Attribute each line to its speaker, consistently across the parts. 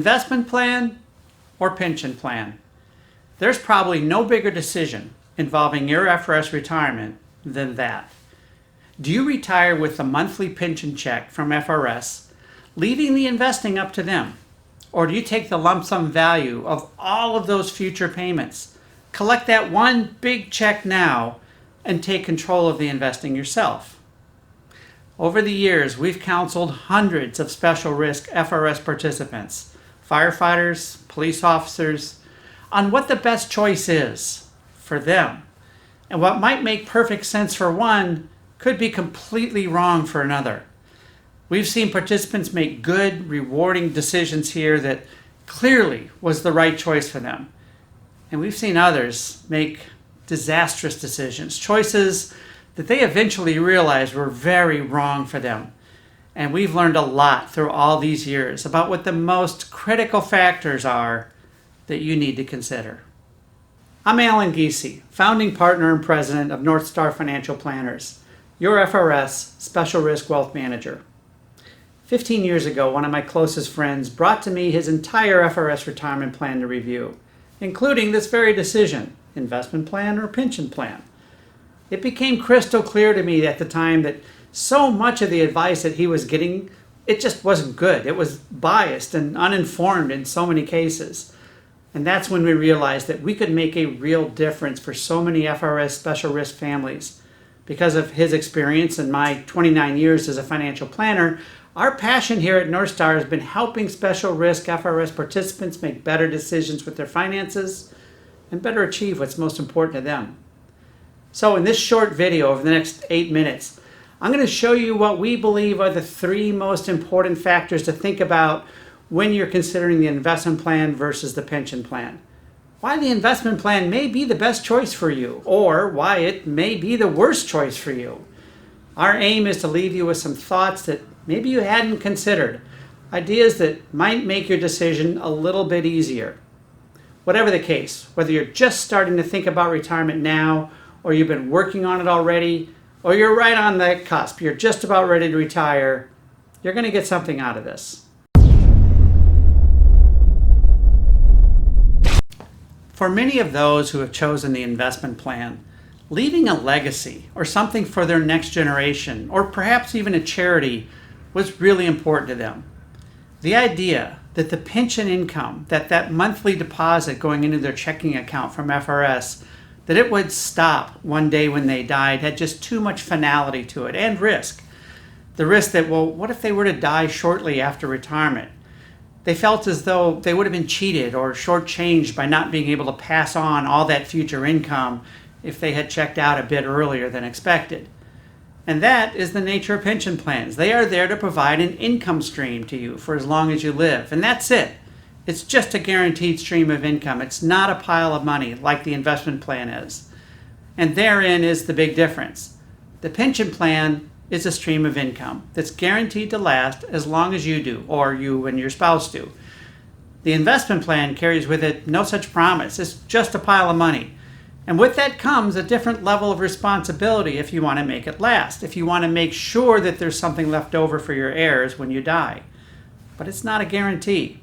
Speaker 1: investment plan or pension plan? There's probably no bigger decision involving your FRS retirement than that. Do you retire with a monthly pension check from FRS, leaving the investing up to them? Or do you take the lump sum value of all of those future payments, collect that one big check now, and take control of the investing yourself? Over the years, we've counseled hundreds of special risk FRS participants, firefighters, police officers, on what the best choice is for them. And what might make perfect sense for one could be completely wrong for another. We've seen participants make good, rewarding decisions here that clearly was the right choice for them. And we've seen others make disastrous decisions, choices that they eventually realized were very wrong for them. And we've learned a lot through all these years about what the most critical factors are that you need to consider. I'm Alan Giese, founding partner and president of North Star Financial Planners, your FRS Special Risk Wealth Manager. 15 years ago, one of my closest friends brought to me his entire FRS retirement plan to review, including this very decision, investment plan or pension plan. It became crystal clear to me at the time that so much of the advice that he was getting, it just wasn't good. It was biased and uninformed in so many cases. And that's when we realized that we could make a real difference for so many FRS special risk families. Because of his experience and my 29 years as a financial planner, our passion here at North Star has been helping special risk FRS participants make better decisions with their finances and better achieve what's most important to them. So in this short video over the next 8 minutes, I'm going to show you what we believe are the 3 most important factors to think about when you're considering the investment plan versus the pension plan. Why the investment plan may be the best choice for you, or why it may be the worst choice for you. Our aim is to leave you with some thoughts that maybe you hadn't considered, ideas that might make your decision a little bit easier. Whatever the case, whether you're just starting to think about retirement now, or you've been working on it already, or you're right on that cusp, you're just about ready to retire, you're going to get something out of this. For many of those who have chosen the investment plan, leaving a legacy or something for their next generation, or perhaps even a charity, was really important to them. The idea that the pension income, that monthly deposit going into their checking account from FRS, that it would stop one day when they died, had just too much finality to it, and risk. The risk that, well, what if they were to die shortly after retirement? They felt as though they would have been cheated or shortchanged by not being able to pass on all that future income if they had checked out a bit earlier than expected. And that is the nature of pension plans. They are there to provide an income stream to you for as long as you live, and that's it. It's just a guaranteed stream of income. It's not a pile of money like the investment plan is. And therein is the big difference. The pension plan is a stream of income that's guaranteed to last as long as you do, or you and your spouse do. The investment plan carries with it no such promise. It's just a pile of money. And with that comes a different level of responsibility if you want to make it last, if you want to make sure that there's something left over for your heirs when you die. But it's not a guarantee.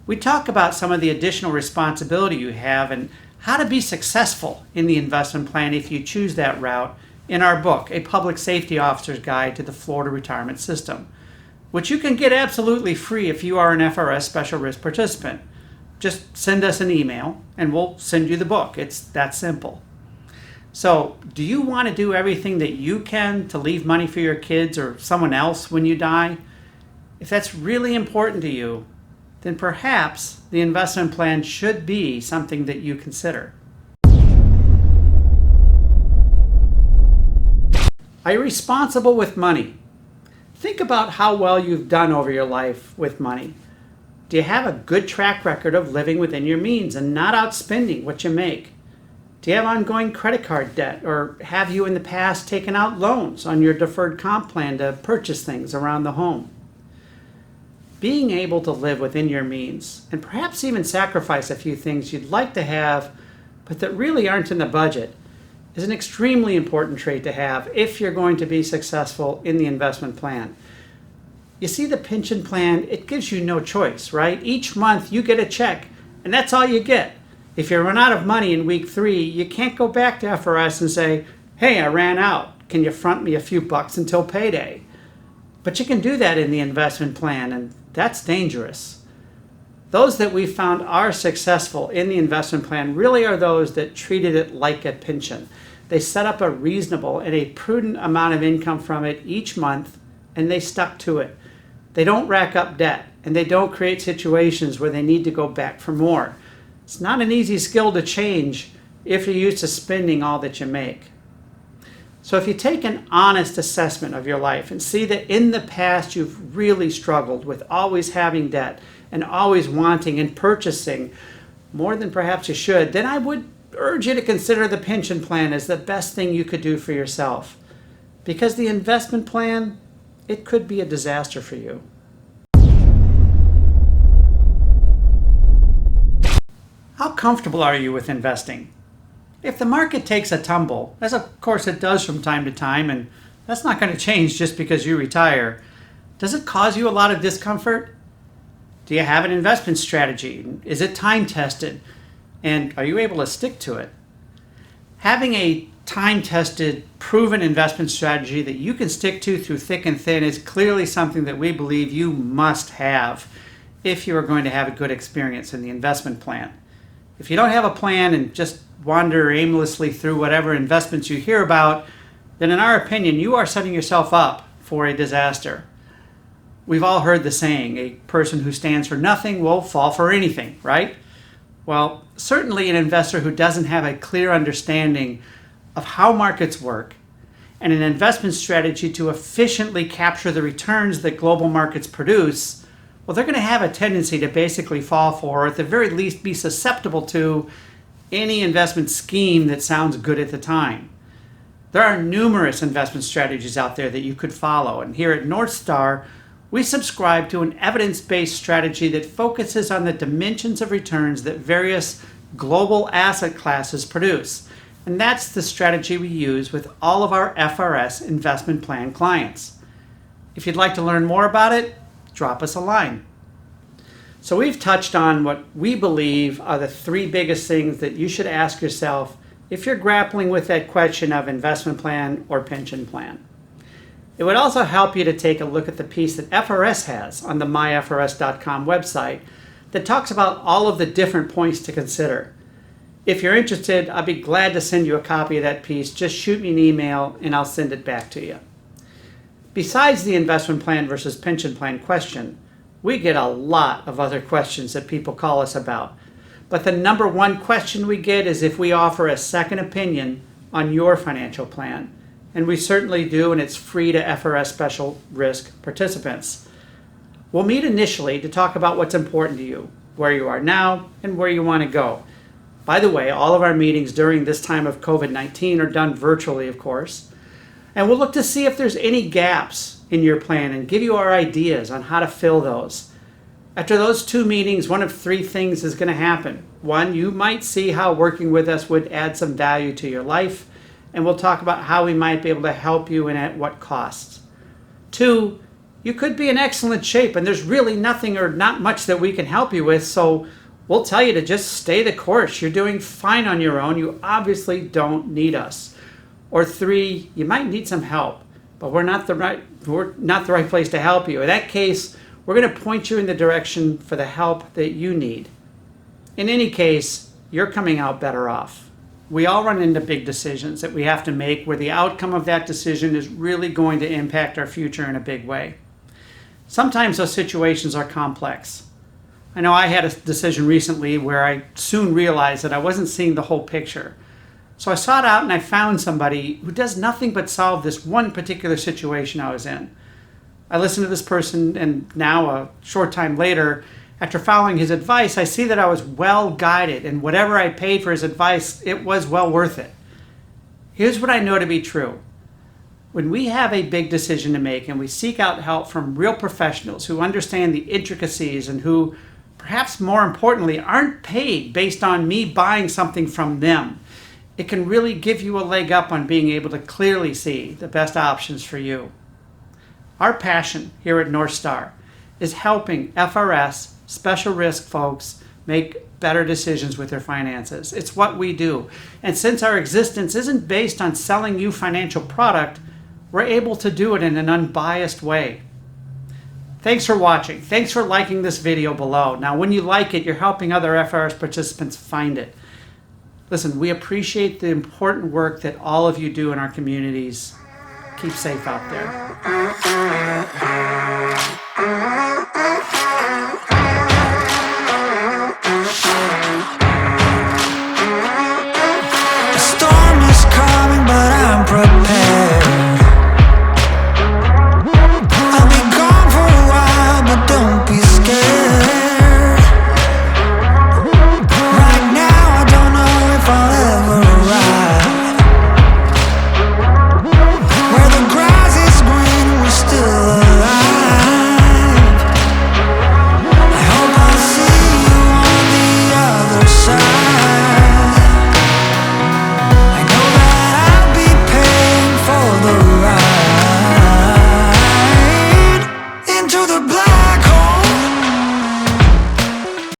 Speaker 1: We talk about some of the additional responsibility you have and how to be successful in the investment plan if you choose that route in our book, A Public Safety Officer's Guide to the Florida Retirement System, which you can get absolutely free if you are an FRS Special Risk participant. Just send us an email and we'll send you the book. It's that simple. So, do you want to do everything that you can to leave money for your kids or someone else when you die? If that's really important to you, then perhaps the investment plan should be something that you consider. Are you responsible with money? Think about how well you've done over your life with money. Do you have a good track record of living within your means and not outspending what you make? Do you have ongoing credit card debt, or have you in the past taken out loans on your deferred comp plan to purchase things around the home? Being able to live within your means, and perhaps even sacrifice a few things you'd like to have, but that really aren't in the budget, is an extremely important trait to have if you're going to be successful in the investment plan. You see, the pension plan, it gives you no choice, right? Each month you get a check, and that's all you get. If you run out of money in week 3, you can't go back to FRS and say, hey, I ran out. Can you front me a few bucks until payday? But you can do that in the investment plan, and that's dangerous. Those that we found are successful in the investment plan really are those that treated it like a pension. They set up a reasonable and a prudent amount of income from it each month, and they stuck to it. They don't rack up debt, and they don't create situations where they need to go back for more. It's not an easy skill to change if you're used to spending all that you make. So if you take an honest assessment of your life and see that in the past you've really struggled with always having debt and always wanting and purchasing more than perhaps you should, then I would urge you to consider the pension plan as the best thing you could do for yourself. Because the investment plan, it could be a disaster for you. How comfortable are you with investing? If the market takes a tumble, as of course it does from time to time, and that's not going to change just because you retire, does it cause you a lot of discomfort? Do you have an investment strategy? Is it time tested? And are you able to stick to it? Having a time-tested, proven investment strategy that you can stick to through thick and thin is clearly something that we believe you must have if you are going to have a good experience in the investment plan. If you don't have a plan and just wander aimlessly through whatever investments you hear about, then in our opinion, you are setting yourself up for a disaster. We've all heard the saying, a person who stands for nothing will fall for anything, right? Well, certainly an investor who doesn't have a clear understanding of how markets work and an investment strategy to efficiently capture the returns that global markets produce, well, they're going to have a tendency to basically fall for, or at the very least be susceptible to, any investment scheme that sounds good at the time. There are numerous investment strategies out there that you could follow, and here at North Star, we subscribe to an evidence-based strategy that focuses on the dimensions of returns that various global asset classes produce. And that's the strategy we use with all of our FRS investment plan clients. If you'd like to learn more about it, drop us a line. So we've touched on what we believe are the 3 biggest things that you should ask yourself if you're grappling with that question of investment plan or pension plan. It would also help you to take a look at the piece that FRS has on the myfrs.com website that talks about all of the different points to consider. If you're interested, I'd be glad to send you a copy of that piece. Just shoot me an email and I'll send it back to you. Besides the investment plan versus pension plan question, we get a lot of other questions that people call us about. But the number 1 question we get is if we offer a second opinion on your financial plan. And we certainly do, and it's free to FRS special risk participants. We'll meet initially to talk about what's important to you, where you are now, and where you want to go. By the way, all of our meetings during this time of COVID-19 are done virtually, of course. And we'll look to see if there's any gaps in your plan and give you our ideas on how to fill those. After those 2 meetings, one of 3 things is going to happen. 1, you might see how working with us would add some value to your life, and we'll talk about how we might be able to help you and at what costs. 2, you could be in excellent shape and there's really nothing or not much that we can help you with, so we'll tell you to just stay the course. You're doing fine on your own. You obviously don't need us. Or 3, you might need some help, but we're not the right place to help you. In that case, we're going to point you in the direction for the help that you need. In any case, you're coming out better off. We all run into big decisions that we have to make where the outcome of that decision is really going to impact our future in a big way. Sometimes those situations are complex. I know I had a decision recently where I soon realized that I wasn't seeing the whole picture. So I sought out and I found somebody who does nothing but solve this one particular situation I was in. I listened to this person, and now a short time later, after following his advice, I see that I was well guided, and whatever I paid for his advice, it was well worth it. Here's what I know to be true. When we have a big decision to make and we seek out help from real professionals who understand the intricacies and who, perhaps more importantly, aren't paid based on me buying something from them, it can really give you a leg up on being able to clearly see the best options for you. Our passion here at North Star is helping FRS, special risk folks, make better decisions with their finances. It's what we do. And since our existence isn't based on selling you financial product, we're able to do it in an unbiased way. Thanks for watching. Thanks for liking this video below. Now, when you like it, you're helping other FRS participants find it. Listen, we appreciate the important work that all of you do in our communities. Keep safe out there.